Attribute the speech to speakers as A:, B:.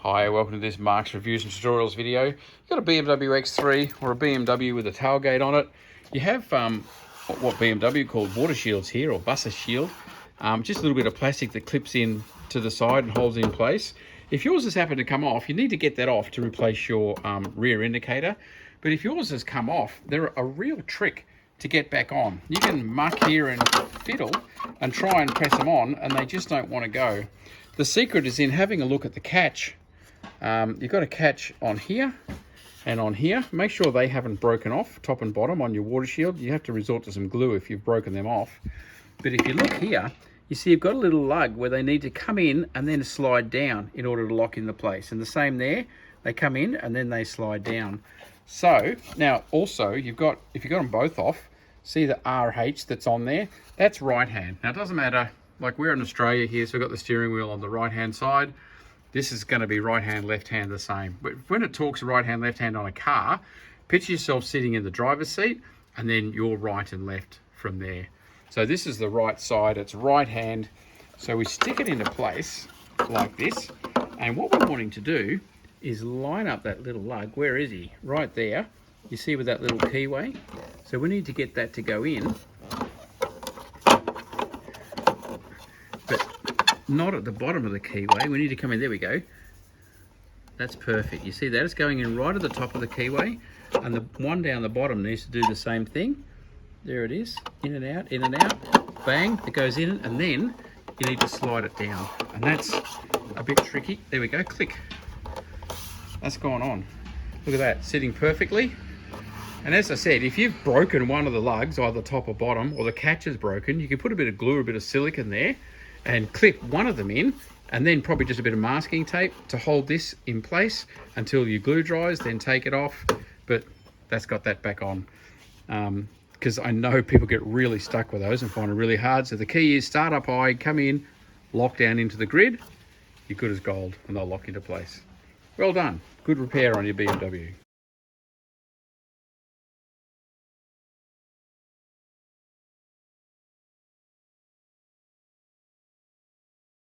A: Hi, welcome to this Mark's Reviews and Tutorials video. You've got a BMW X3 or a BMW with a tailgate on it. You have what BMW called water shields here, or buzzer shield. Just a little bit of plastic that clips in to the side and holds in place. If yours has happened to come off, you need to get that off to replace your rear indicator. But if yours has come off, they're a real trick to get back on. You can muck here and fiddle and try and press them on, and they just don't want to go. The secret is in having a look at the catch. You've got a catch on here and on here. Make sure they haven't broken off, top and bottom, on your water shield. You have to resort to some glue if you've broken them off. But if you look here, you see you've got a little lug where they need to come in and then slide down in order to lock in the place. And the same there, they come in and then they slide down. So now also if you've got them both off, see the RH that's on there? That's right hand. Now it doesn't matter, like we're in Australia here, so we've got the steering wheel on the right hand side. This is going to be right hand, left hand the same. But when it talks right hand, left hand on a car, picture yourself sitting in the driver's seat and then your right and left from there. So this is the right side, it's right hand. So we stick it into place like this. And what we're wanting to do is line up that little lug. Where is he? Right there. You see with that little keyway? So we need to get that to go in. Not at the bottom of the keyway. We need to come in. There we go. That's perfect. You see that? It's going in right at the top of the keyway, and the one down the bottom needs to do the same thing. There it is. In and out, in and out. Bang. It goes in, and then you need to slide it down. And that's a bit tricky. There we go. Click. That's gone on. Look at that. Sitting perfectly. And as I said, if you've broken one of the lugs, either top or bottom, or the catch is broken, you can put a bit of glue or a bit of silicone there and clip one of them in, and then probably just a bit of masking tape to hold this in place until your glue dries, then take it off. But that's got that back on, because I know people get really stuck with those and find it really hard. So the key is start up high, come in, lock down into the grid, you're good as gold, and they'll lock into place. Well done. Good repair on your BMW.